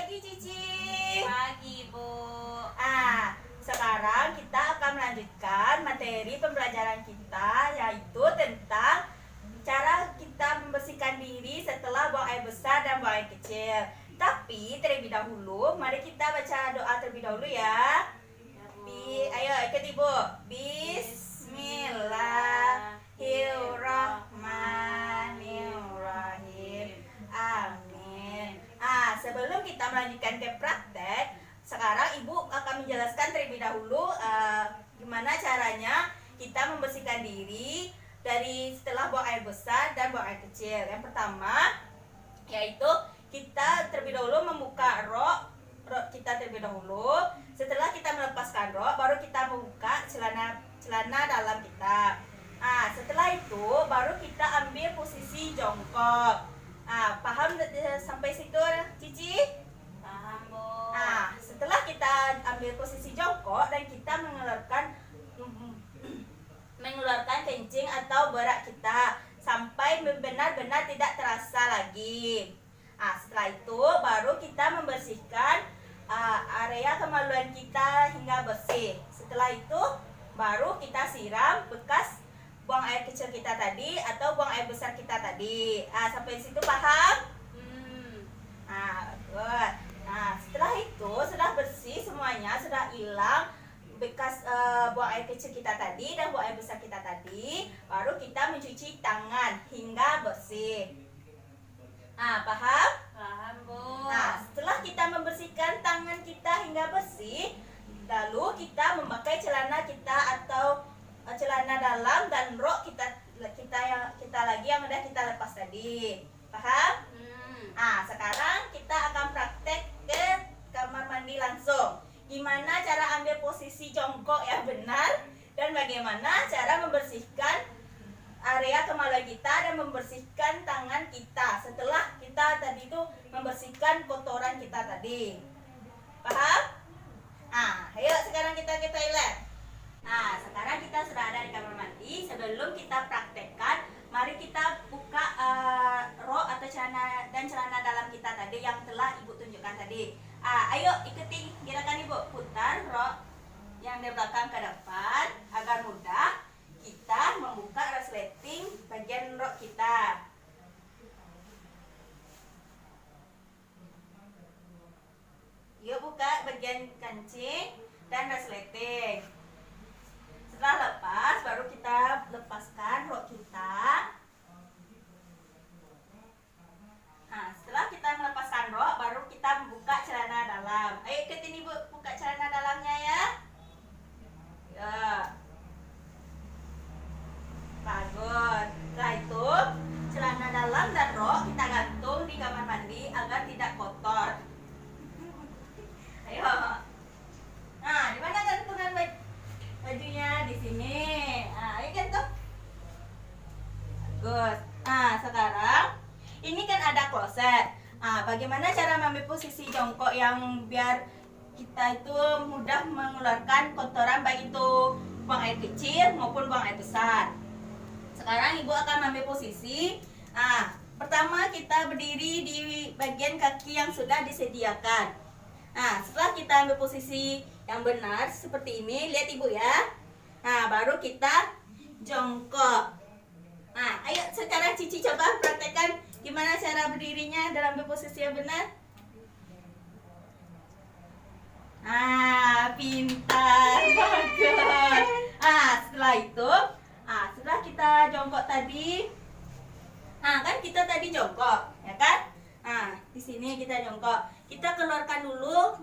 pagi Cici. Pagi, Bu. Sekarang kita akan melanjutkan materi pembelajaran kita, yaitu tentang cara kita membersihkan diri setelah buang air besar dan buang air kecil. Tapi terlebih dahulu, mari kita baca doa terlebih dahulu ya. Ayo ikut Ibu. Bismillahirrahmanirrahim. Amin. Sebelum kita melanjutkan ke praktek, sekarang Ibu akan menjelaskan terlebih dahulu gimana caranya kita membersihkan diri dari setelah buang air besar dan buang air kecil. Yang pertama yaitu kita terlebih dahulu membuka rok kita terlebih dahulu. Setelah kita melepaskan rok, baru kita membuka celana dalam kita. Setelah itu baru kita ambil posisi jongkok. Paham sampai situ Cici? Paham, Bu. Setelah kita ambil posisi jongkok dan kita mengeluarkan kencing atau berak kita sampai benar-benar tidak terasa lagi. Setelah itu baru kita membersihkan area kemaluan kita hingga bersih. Setelah itu baru kita siram bekas buang air kecil kita tadi atau buang air besar kita tadi. Sampai situ paham? Good. Setelah itu sudah bersih semuanya, sudah hilang bekas buang air kecil kita tadi dan buang air besar kita tadi, baru kita mencuci tangan hingga bersih. Paham? Paham, Bu. Setelah kita membersihkan tangan kita hingga bersih, lalu kita memakai celana kita atau celana dalam dan rok kita lagi yang udah kita lepas tadi. Paham? Sekarang kita akan praktek ke kamar mandi langsung. Gimana cara ambil posisi jongkok yang benar dan bagaimana cara membersihkan area kemaluan kita dan membersihkan tangan kita setelah kita tadi itu membersihkan kotoran kita tadi. Paham? Ayo sekarang kita ke toilet. Sekarang kita sudah ada di kamar mandi. Sebelum kita praktekkan, mari kita buka rok atau celana dalam kita tadi yang telah Ibu tunjukkan tadi. Ayo ikuti gerakan Ibu, putar rok yang di belakang ke depan agar mudah kita membuka resleting bagian rok kita. Yuk buka bagian kancing dan resleting. Setelah lepas, baru kita lepaskan rok kita. Setelah kita melepaskan rok, baru kita membuka celana dalam. Ayo ikutin Ibu buka celana dalamnya ya. Bagus. Setelah itu celana dalam dan rok kita gantung di kamar mandi agar tidak kotor. Ayo. Di mana gantungan bajunya? Di sini. Ayo gantung. Bagus. Sekarang ini kan ada kloset. Bagaimana cara mengambil posisi jongkok yang biar kita itu mudah mengeluarkan kotoran baik itu buang air kecil maupun buang air besar. Sekarang Ibu akan mengambil posisi. Pertama kita berdiri di bagian kaki yang sudah disediakan. Setelah kita ambil posisi yang benar seperti ini, lihat Ibu ya. Baru kita jongkok. Ayo sekarang Cici coba praktekkan gimana cara berdirinya dalam posisi yang benar. Pintar, bagus. Setelah itu, setelah kita jongkok tadi, kan kita tadi jongkok, ya kan? Di sini kita jongkok. Kita keluarkan dulu.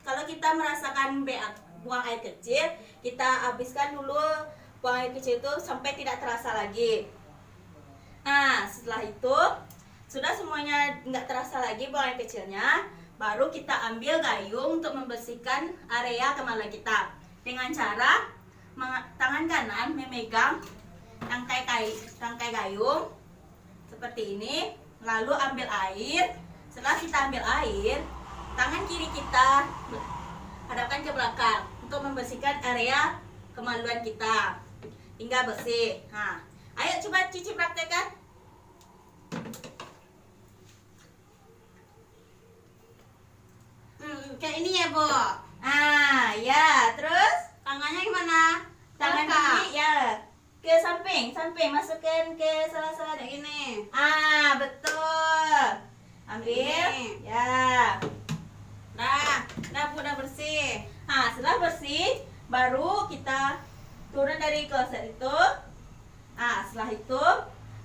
Kalau kita merasakan buang air kecil, kita habiskan dulu buang air kecil itu sampai tidak terasa lagi. Setelah itu sudah semuanya nggak terasa lagi buang air kecilnya, baru kita ambil gayung untuk membersihkan area kemaluan kita dengan cara tangan kanan memegang tangkai gayung seperti ini, lalu ambil air. Setelah kita ambil air, tangan kiri kita hadapkan ke belakang untuk membersihkan area kemaluan kita hingga bersih. Ayo coba Cici praktekkan. Kayak ini ya, Bu. Ya, terus Tangannya gimana? tangan Belakang. kiri ya ke samping, masukkan ke sela-sela Kayak gini. betul. Ambil. Ini. Ya. Dah Bu, udah bersih. Setelah bersih, baru kita turun dari kloset itu. Setelah itu,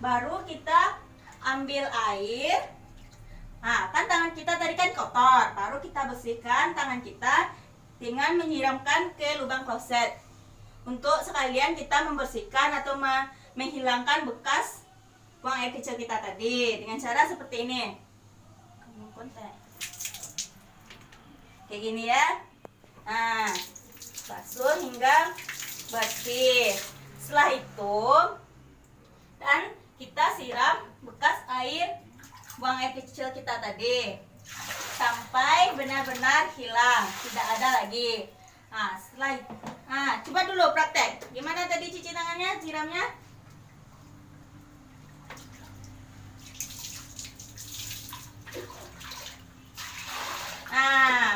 baru kita ambil air. Kan tangan kita tadi kan kotor, baru kita bersihkan tangan kita dengan menyiramkan ke lubang kloset. Untuk sekalian kita membersihkan atau menghilangkan bekas buang air kecil kita tadi dengan cara seperti ini. Kamu kontak. Kayak gini ya. Basuh hingga bersih. Setelah itu, dan kita siram bekas air buang air kecil kita tadi sampai benar-benar hilang, tidak ada lagi. Setelah itu, coba dulu praktek. Gimana tadi cuci tangannya, siramnya?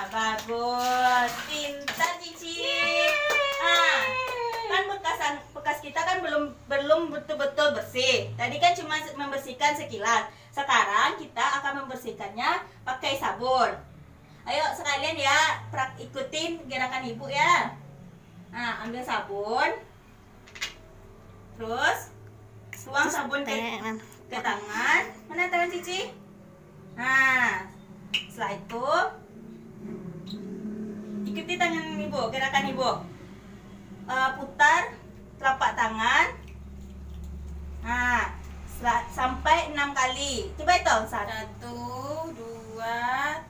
Bagus, pintar Cici. Kan bekas kita kan belum betul-betul bersih. Tadi kan cuma membersihkan sekilas. Sekarang kita akan membersihkannya pakai sabun. Ayo sekalian ya, ikutin gerakan ibu ya. Ambil sabun, terus tuang sabun ke tangan. Mana tangan Cici? Setelah itu ikuti tangan ibu, gerakan ibu. Putar telapak tangan. Sampai 6 kali. Coba itu. 1, 2,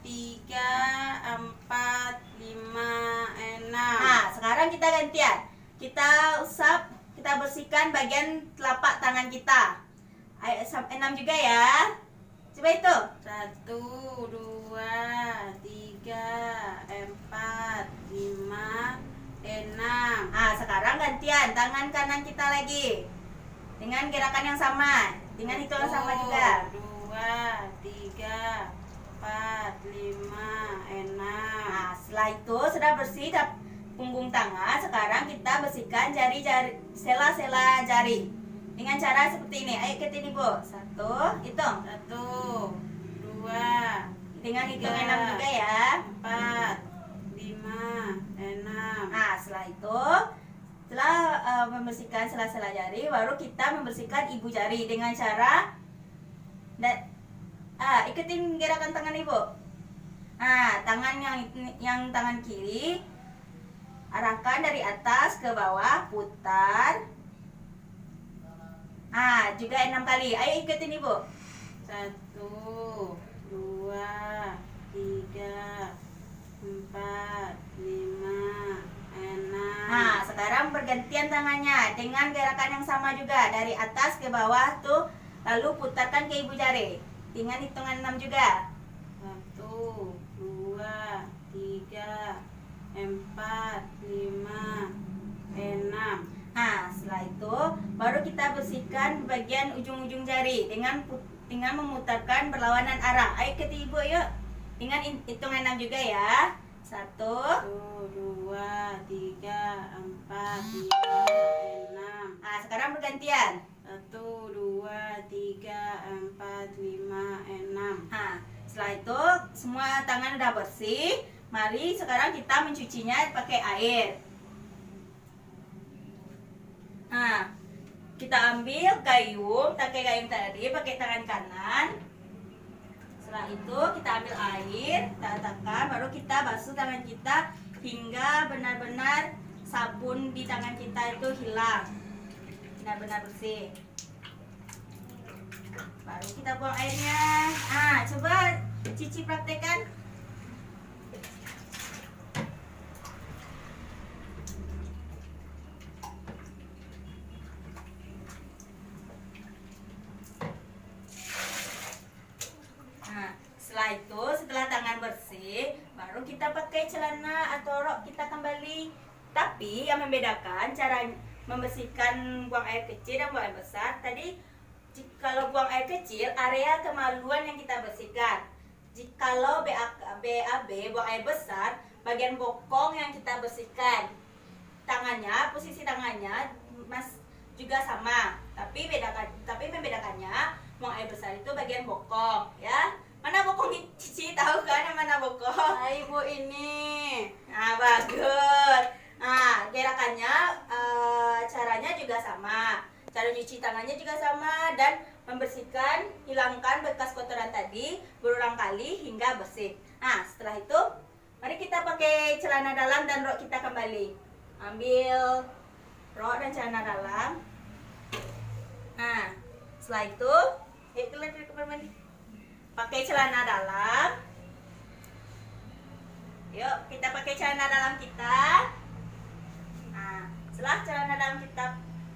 3, 4, 5, 6. Sekarang kita gantian. Kita usap, kita bersihkan bagian telapak tangan kita. Ayo sampai 6 juga ya. Coba itu. 1, 2, 3, 4, 5, 6. Sekarang gantian tangan kanan kita lagi. Dengan gerakan yang sama, dengan hitungan sama juga. 2, 3, 4, 5, 6. Setelah itu sudah bersih punggung tangan. Sekarang kita bersihkan jari-jari, sela-sela jari dengan cara seperti ini. Ayo ikutin ibu. 1, hitung. 1, 2, Dengan hitungan 6 juga ya. 4, 5, 6. Setelah itu, setelah membersihkan sela-sela jari, baru kita membersihkan ibu jari dengan cara ikutin gerakan tangan ibu. Tangan yang tangan kiri arahkan dari atas ke bawah, putar. Juga 6 kali. Ayo ikutin ibu. 1, 2, 3, 4, 5, 6. Sekarang bergantian tangannya dengan gerakan yang sama juga dari atas ke bawah tuh, lalu putarkan ke ibu jari dengan hitungan 6 juga. 1, 2, 3, 4, 5, 6. Setelah itu baru kita bersihkan bagian ujung-ujung jari dengan memutarkan berlawanan arah. Ayo ke ibu yuk dengan hitungan 6 juga ya. 1, 2, 3, 4, 5, 6. Sekarang bergantian. 1, 2, 3, 4, 5, 6. Setelah itu semua tangan udah bersih. Mari sekarang kita mencucinya pakai air. Kita ambil gayung, pakai gayung tadi pakai tangan kanan. Setelah itu kita ambil air, kita letakkan, baru kita basuh tangan kita hingga benar-benar sabun di tangan kita itu hilang, benar-benar bersih. Baru kita buang airnya. Coba Cici praktekkan. Setelah itu, setelah tangan bersih, baru kita pakai celana atau rok kita kembali. Tapi yang membedakan cara membersihkan buang air kecil dan buang air besar. Tadi kalau buang air kecil, area kemaluan yang kita bersihkan. Jikalau BAB buang air besar, bagian bokong yang kita bersihkan. Tangannya, posisi tangannya juga sama, tapi membedakannya buang air besar itu bagian bokong, ya. Mana bokong Cici, tahu kan yang mana bokong? Nah, Ibu ini. Nah, bagus. Nah, gerakannya caranya juga sama. Cara cuci tangannya juga sama dan membersihkan, hilangkan bekas kotoran tadi berulang kali hingga bersih. Nah, setelah itu mari kita pakai celana dalam dan rok kita kembali. Ambil rok dan celana dalam. Nah, setelah itu kalian ke kamar mandi. Pakai celana dalam. Yuk, kita pakai celana dalam kita. Nah, setelah celana dalam kita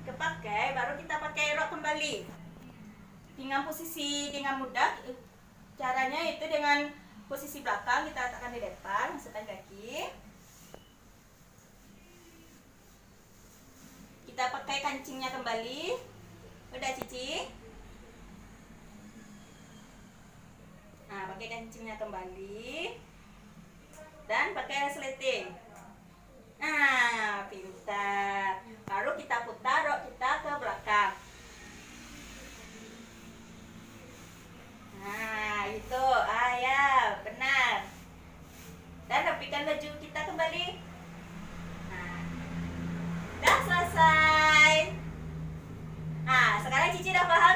kepakai, baru kita pakai rok kembali. Dengan posisi dengan mudah, caranya itu dengan posisi belakang kita letakkan di depan, masukkan kaki. Kita pakai kancingnya kembali. Udah Cici? Nah, pakai kancingnya kembali. Dan pakai resleting. Nah, pintar. Baru kita putar rok kita ke belakang. Nah, itu. Ya, benar. Dan rapikan baju kita kembali. Nah, udah selesai. Nah, sekarang Cici udah paham